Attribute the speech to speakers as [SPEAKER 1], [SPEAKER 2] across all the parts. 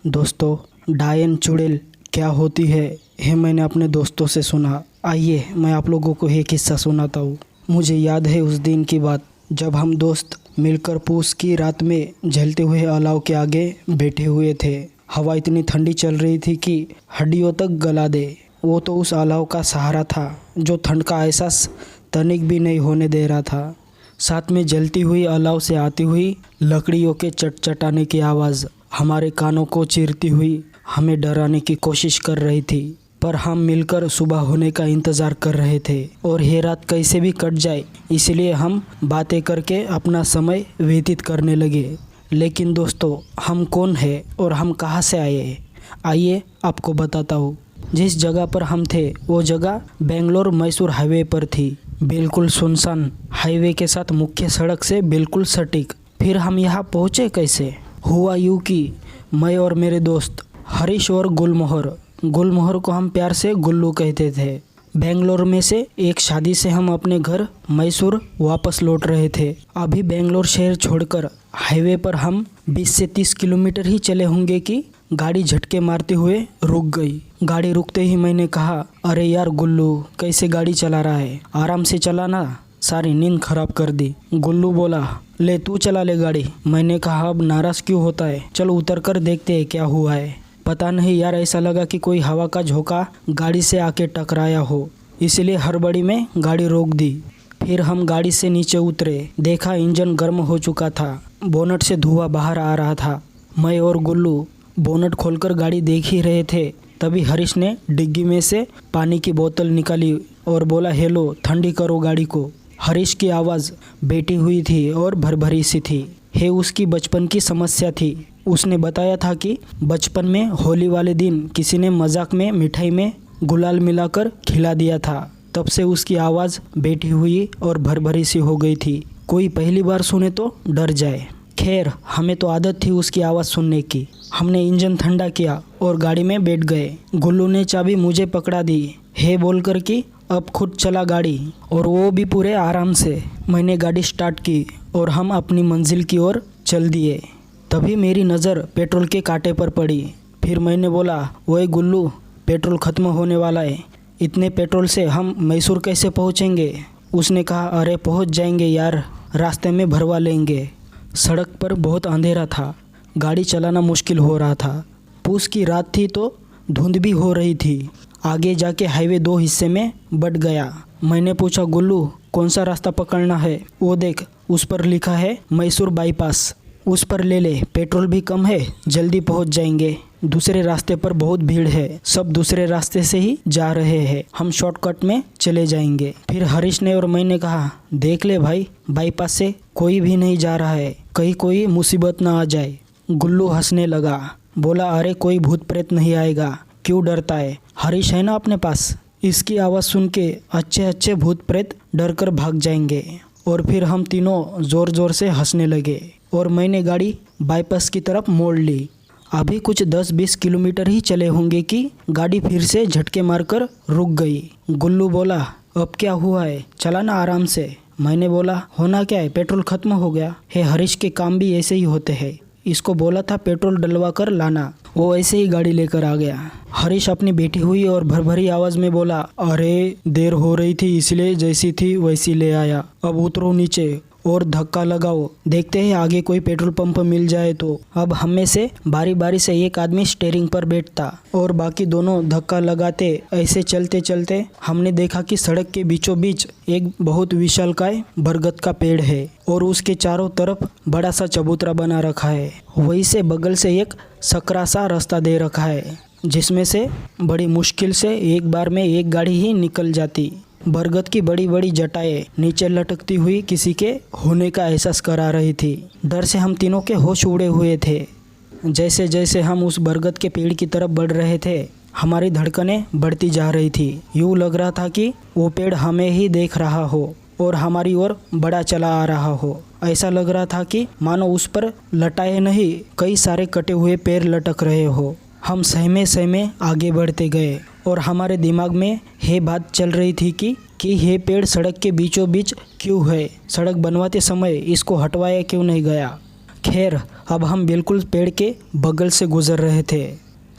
[SPEAKER 1] दोस्तों, डायन चुड़ैल क्या होती है ये मैंने अपने दोस्तों से सुना। आइए मैं आप लोगों को एक किस्सा सुनाता हूँ। मुझे याद है उस दिन की बात जब हम दोस्त मिलकर पूस की रात में जलते हुए अलाव के आगे बैठे हुए थे। हवा इतनी ठंडी चल रही थी कि हड्डियों तक गला दे। वो तो उस अलाव का सहारा था जो ठंड का एहसास तनिक भी नहीं होने दे रहा था। साथ में जलती हुई अलाव से आती हुई लकड़ियों के चटचटाने की आवाज़ हमारे कानों को चीरती हुई हमें डराने की कोशिश कर रही थी। पर हम मिलकर सुबह होने का इंतज़ार कर रहे थे और ये रात कैसे भी कट जाए इसलिए हम बातें करके अपना समय व्यतीत करने लगे। लेकिन दोस्तों, हम कौन हैं और हम कहाँ से आए? आइए आपको बताता हूँ। जिस जगह पर हम थे वो जगह बेंगलोर मैसूर हाईवे पर थी। बिल्कुल सुनसान हाईवे के साथ मुख्य सड़क से बिल्कुल सटीक। फिर हम यहाँ पहुँचे कैसे? हुआ यूँ कि मैं और मेरे दोस्त हरीश और गुलमोहर को हम प्यार से गुल्लू कहते थे, बेंगलोर में से एक शादी से हम अपने घर मैसूर वापस लौट रहे थे। अभी बेंगलोर शहर छोड़कर हाईवे पर हम 20 से 30 किलोमीटर ही चले होंगे कि गाड़ी झटके मारते हुए रुक गई। गाड़ी रुकते ही मैंने कहा, अरे यार गुल्लू, कैसे गाड़ी चला रहा है? आराम से चलाना, सारी नींद खराब कर दी। गुल्लू बोला, ले तू चला ले गाड़ी। मैंने कहा, अब नाराज़ क्यों होता है, चलो उतर कर देखते हैं क्या हुआ है। पता नहीं यार, ऐसा लगा कि कोई हवा का झोंका गाड़ी से आके टकराया हो, इसलिए हड़बड़ी में गाड़ी रोक दी। फिर हम गाड़ी से नीचे उतरे, देखा इंजन गर्म हो चुका था, बोनट से धुआं बाहर आ रहा था। मैं और गुल्लू बोनट खोलकर गाड़ी देख ही रहे थे, तभी हरीश ने डिग्गी में से पानी की बोतल निकाली और बोला, हेलो, ठंडी करो गाड़ी को। हरीश की आवाज़ बैठी हुई थी और भरभरी सी थी। ये उसकी बचपन की समस्या थी। उसने बताया था कि बचपन में होली वाले दिन किसी ने मजाक में मिठाई में गुलाल मिलाकर खिला दिया था। तब से उसकी आवाज़ बैठी हुई और भरभरी सी हो गई थी। कोई पहली बार सुने तो डर जाए। खैर, हमें तो आदत थी उसकी आवाज़ सुनने की। हमने इंजन ठंडा किया और गाड़ी में बैठ गए। गुल्लू ने चाबी मुझे पकड़ा दी है बोलकर कि अब खुद चला गाड़ी, और वो भी पूरे आराम से। मैंने गाड़ी स्टार्ट की और हम अपनी मंजिल की ओर चल दिए। तभी मेरी नज़र पेट्रोल के कांटे पर पड़ी। फिर मैंने बोला, ओए गुल्लू, पेट्रोल ख़त्म होने वाला है, इतने पेट्रोल से हम मैसूर कैसे पहुँचेंगे? उसने कहा, अरे पहुँच जाएंगे यार, रास्ते में भरवा लेंगे। सड़क पर बहुत अंधेरा था, गाड़ी चलाना मुश्किल हो रहा था। पूस की रात थी तो धुंध भी हो रही थी। आगे जाके हाईवे 2 हिस्से में बट गया। मैंने पूछा, गुल्लू, कौन सा रास्ता पकड़ना है? वो देख, उस पर लिखा है मैसूर बाईपास, उस पर ले ले, पेट्रोल भी कम है, जल्दी पहुंच जाएंगे। दूसरे रास्ते पर बहुत भीड़ है, सब दूसरे रास्ते से ही जा रहे हैं, हम शॉर्टकट में चले जाएंगे। फिर हरीश ने और मैंने कहा, देख ले भाई, बाईपास से कोई भी नहीं जा रहा है, कहीं कोई मुसीबत ना आ जाए। गुल्लू हंसने लगा, बोला, अरे कोई भूत प्रेत नहीं आएगा, क्यों डरता है? हरीश है ना अपने पास। इसकी आवाज़ सुन के अच्छे भूत प्रेत डर कर भाग जाएंगे। और फिर हम तीनों ज़ोर ज़ोर से हंसने लगे और मैंने गाड़ी बाईपास की तरफ मोड़ ली। अभी कुछ 10-20 किलोमीटर ही चले होंगे कि गाड़ी फिर से झटके मारकर रुक गई। गुल्लू बोला, अब क्या हुआ है, चलाना आराम से। मैंने बोला, होना क्या है, पेट्रोल ख़त्म हो गया है। हरीश के काम भी ऐसे ही होते हैं, इसको बोला था पेट्रोल डलवा कर लाना, वो ऐसे ही गाड़ी लेकर आ गया। हरीश अपनी बैठी हुई और भरभरी आवाज़ में बोला, अरे देर हो रही थी इसलिए जैसी थी वैसी ले आया, अब उतरो नीचे और धक्का लगाओ, देखते हैं आगे कोई पेट्रोल पंप मिल जाए तो। अब हम में से बारी बारी से एक आदमी स्टीयरिंग पर बैठता और बाकी दोनों धक्का लगाते। ऐसे चलते चलते हमने देखा कि सड़क के बीचों बीच एक बहुत विशालकाय बरगद का पेड़ है और उसके चारों तरफ बड़ा सा चबूतरा बना रखा है। वहीं से बगल से एक सकरा सा रास्ता दे रखा है जिसमें से बड़ी मुश्किल से एक बार में एक गाड़ी ही निकल जाती। बरगद की बड़ी बड़ी जटाएं नीचे लटकती हुई किसी के होने का एहसास करा रही थी। डर से हम तीनों के होश उड़े हुए थे। जैसे जैसे हम उस बरगद के पेड़ की तरफ बढ़ रहे थे, हमारी धड़कनें बढ़ती जा रही थी। यूँ लग रहा था कि वो पेड़ हमें ही देख रहा हो और हमारी ओर बड़ा चला आ रहा हो। ऐसा लग रहा था कि मानो उस पर लटाए नहीं, कई सारे कटे हुए पैर लटक रहे हो। हम सहमे सहमे आगे बढ़ते गए और हमारे दिमाग में ये बात चल रही थी कि ये पेड़ सड़क के बीचों बीच क्यों है, सड़क बनवाते समय इसको हटवाया क्यों नहीं गया। खैर, अब हम बिल्कुल पेड़ के बगल से गुजर रहे थे।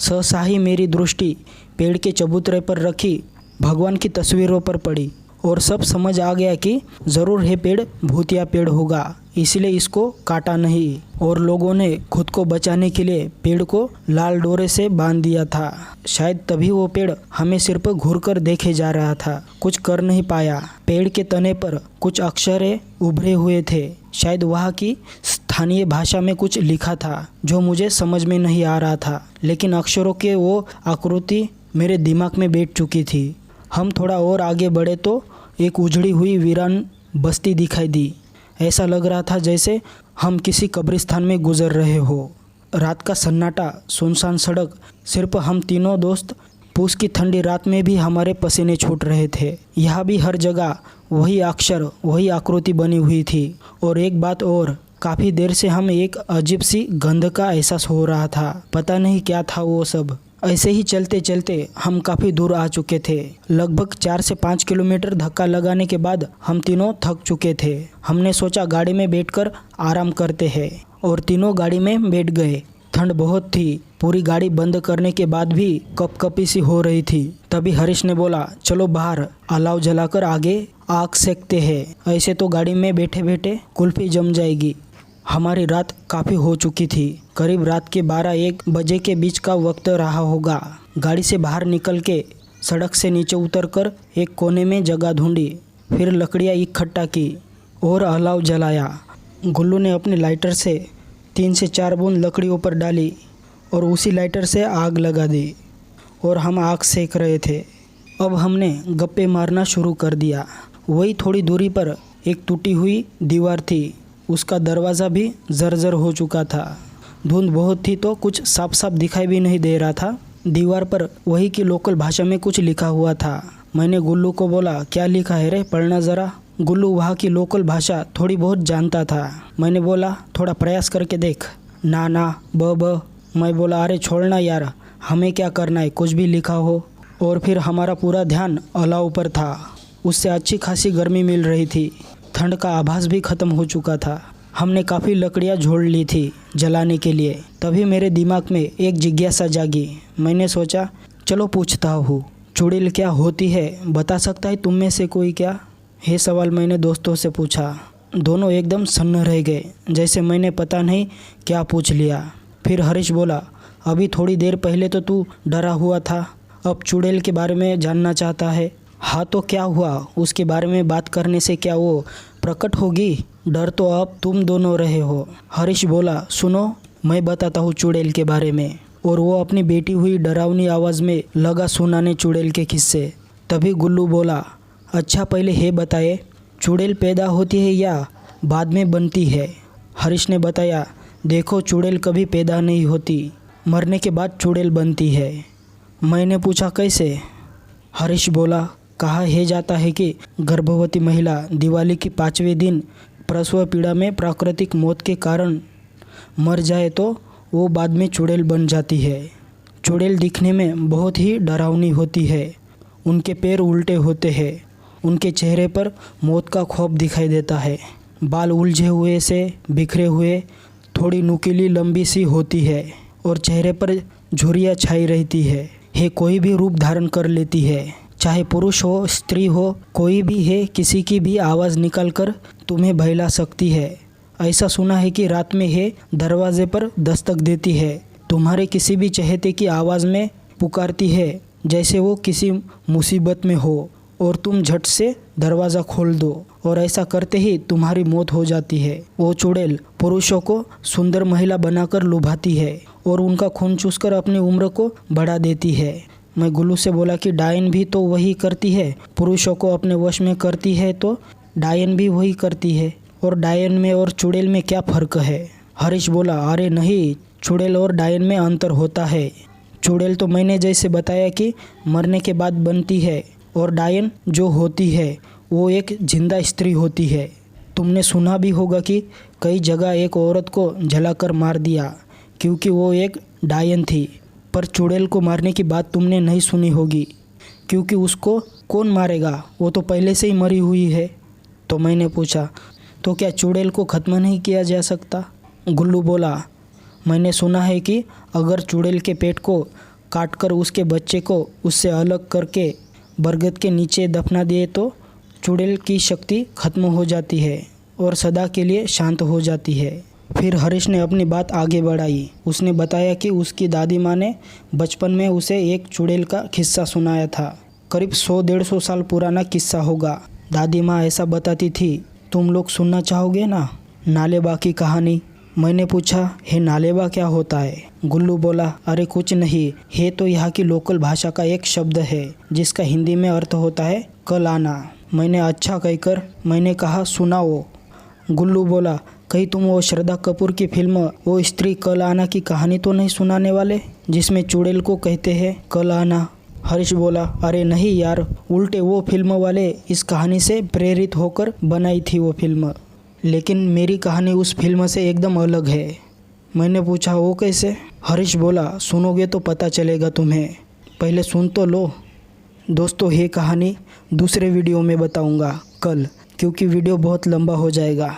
[SPEAKER 1] सहसा ही मेरी दृष्टि पेड़ के चबूतरे पर रखी भगवान की तस्वीरों पर पड़ी और सब समझ आ गया कि ज़रूर ये पेड़ भूतिया पेड़ होगा, इसलिए इसको काटा नहीं। और लोगों ने खुद को बचाने के लिए पेड़ को लाल डोरे से बांध दिया था। शायद तभी वो पेड़ हमें सिर्फ घूरकर देखे जा रहा था, कुछ कर नहीं पाया। पेड़ के तने पर कुछ अक्षरे उभरे हुए थे। शायद वहाँ की स्थानीय भाषा में कुछ लिखा था जो मुझे समझ में नहीं आ रहा था, लेकिन अक्षरों के वो आकृति मेरे दिमाग में बैठ चुकी थी। हम थोड़ा और आगे बढ़े तो एक उजड़ी हुई वीरान बस्ती दिखाई दी। ऐसा लग रहा था जैसे हम किसी कब्रिस्तान में गुजर रहे हो। रात का सन्नाटा, सुनसान सड़क, सिर्फ हम तीनों दोस्त। पूस की ठंडी रात में भी हमारे पसीने छूट रहे थे। यहाँ भी हर जगह वही अक्षर, वही आकृति बनी हुई थी। और एक बात और, काफ़ी देर से हमें एक अजीब सी गंध का एहसास हो रहा था। पता नहीं क्या था वो सब। ऐसे ही चलते चलते हम काफ़ी दूर आ चुके थे। लगभग 4 से 5 किलोमीटर धक्का लगाने के बाद हम तीनों थक चुके थे। हमने सोचा गाड़ी में बैठकर आराम करते हैं और तीनों गाड़ी में बैठ गए। ठंड बहुत थी। पूरी गाड़ी बंद करने के बाद भी कपकपी सी हो रही थी। तभी हरीश ने बोला, चलो बाहर अलाव जलाकर आगे आग सेकते हैं। ऐसे तो गाड़ी में बैठे बैठे कुल्फी जम जाएगी। हमारी रात काफ़ी हो चुकी थी। करीब रात के 12-1 बजे के बीच का वक्त रहा होगा। गाड़ी से बाहर निकल के सड़क से नीचे उतरकर एक कोने में जगह ढूंढी, फिर लकड़ियाँ इकट्ठा की और अलाव जलाया। गुल्लू ने अपने लाइटर से 3 से 4 बूंद लकड़ियों पर डाली और उसी लाइटर से आग लगा दी और हम आग सेक रहे थे। अब हमने गप्पे मारना शुरू कर दिया। वही थोड़ी दूरी पर एक टूटी हुई दीवार थी। उसका दरवाज़ा भी जर्जर हो चुका था। धुंध बहुत थी तो कुछ साफ साफ दिखाई भी नहीं दे रहा था। दीवार पर वही की लोकल भाषा में कुछ लिखा हुआ था। मैंने गुल्लू को बोला, क्या लिखा है रे, पढ़ना ज़रा। गुल्लू वहाँ की लोकल भाषा थोड़ी बहुत जानता था। मैंने बोला, थोड़ा प्रयास करके देख। ना ब। मैं बोला, अरे छोड़ना यार, हमें क्या करना है, कुछ भी लिखा हो। और फिर हमारा पूरा ध्यान अलाव पर था। उससे अच्छी खासी गर्मी मिल रही थी। ठंड का आभास भी ख़त्म हो चुका था। हमने काफ़ी लकड़ियाँ जोड़ ली थी जलाने के लिए। तभी मेरे दिमाग में एक जिज्ञासा जागी। मैंने सोचा, चलो पूछता हूँ, चुड़ैल क्या होती है, बता सकता है तुम में से कोई क्या? ये सवाल मैंने दोस्तों से पूछा। दोनों एकदम सन्न रह गए, जैसे मैंने पता नहीं क्या पूछ लिया। फिर हरीश बोला, अभी थोड़ी देर पहले तो तू डरा हुआ था, अब चुड़ैल के बारे में जानना चाहता है। हाँ तो क्या हुआ, उसके बारे में बात करने से क्या वो प्रकट होगी? डर तो अब तुम दोनों रहे हो। हरीश बोला, सुनो मैं बताता हूँ चुड़ैल के बारे में। और वो अपनी बैठी हुई डरावनी आवाज़ में लगा सुनाने चुड़ैल के किस्से। तभी गुल्लू बोला, अच्छा पहले ये बताए, चुड़ैल पैदा होती है या बाद में बनती है? हरीश ने बताया, देखो चुड़ैल कभी पैदा नहीं होती, मरने के बाद चुड़ैल बनती है। मैंने पूछा, कैसे? हरीश बोला, कहा है जाता है कि गर्भवती महिला दिवाली की 5वें दिन प्रसव पीड़ा में प्राकृतिक मौत के कारण मर जाए तो वो बाद में चुड़ैल बन जाती है। चुड़ैल दिखने में बहुत ही डरावनी होती है। उनके पैर उल्टे होते हैं। उनके चेहरे पर मौत का खौफ दिखाई देता है। बाल उलझे हुए से बिखरे हुए, थोड़ी नुकीली लंबी सी होती है और चेहरे पर झुर्रियाँ छाई रहती है। ये कोई भी रूप धारण कर लेती है, चाहे पुरुष हो स्त्री हो, कोई भी है, किसी की भी आवाज़ निकालकर तुम्हें बहला सकती है। ऐसा सुना है कि रात में है दरवाजे पर दस्तक देती है, तुम्हारे किसी भी चहेते की आवाज़ में पुकारती है, जैसे वो किसी मुसीबत में हो और तुम झट से दरवाज़ा खोल दो, और ऐसा करते ही तुम्हारी मौत हो जाती है। वो चुड़ैल पुरुषों को सुंदर महिला बनाकर लुभाती है और उनका खून चूसकर अपनी उम्र को बढ़ा देती है। मैं गुल्लू से बोला कि डायन भी तो वही करती है, पुरुषों को अपने वश में करती है तो डायन भी वही करती है, और डायन में और चुड़ैल में क्या फ़र्क है? हरीश बोला, अरे नहीं, चुड़ैल और डायन में अंतर होता है। चुड़ैल तो मैंने जैसे बताया कि मरने के बाद बनती है, और डायन जो होती है वो एक जिंदा स्त्री होती है। तुमने सुना भी होगा कि कई जगह एक औरत को जलाकर मार दिया क्योंकि वो एक डायन थी। पर चुड़ैल को मारने की बात तुमने नहीं सुनी होगी, क्योंकि उसको कौन मारेगा, वो तो पहले से ही मरी हुई है। तो मैंने पूछा, तो क्या चुड़ैल को ख़त्म नहीं किया जा सकता? गुल्लू बोला, मैंने सुना है कि अगर चुड़ैल के पेट को काटकर उसके बच्चे को उससे अलग करके बरगद के नीचे दफना दिए तो चुड़ैल की शक्ति खत्म हो जाती है और सदा के लिए शांत हो जाती है। फिर हरीश ने अपनी बात आगे बढ़ाई। उसने बताया कि उसकी दादी माँ ने बचपन में उसे एक चुड़ैल का किस्सा सुनाया था। करीब 100-150 साल पुराना किस्सा होगा। दादी माँ ऐसा बताती थी। तुम लोग सुनना चाहोगे ना नालेबा की कहानी? मैंने पूछा, हे नालेबा क्या होता है? गुल्लू बोला, अरे कुछ नहीं, है तो यहाँ की लोकल भाषा का एक शब्द है जिसका हिंदी में अर्थ होता है कल आना। मैंने अच्छा कहकर मैंने कहा, सुनाओ। गुल्लू बोला, कहीं तुम वो श्रद्धा कपूर की फिल्म वो स्त्री कल आना की कहानी तो नहीं सुनाने वाले जिसमें चुड़ैल को कहते हैं कल आना? हरीश बोला, अरे नहीं यार, उल्टे वो फिल्म वाले इस कहानी से प्रेरित होकर बनाई थी वो फिल्म, लेकिन मेरी कहानी उस फिल्म से एकदम अलग है। मैंने पूछा, वो कैसे? हरीश बोला, सुनोगे तो पता चलेगा तुम्हें, पहले सुन तो लो। दोस्तों, ये कहानी दूसरे वीडियो में बताऊंगा कल, क्योंकि वीडियो बहुत लंबा हो जाएगा।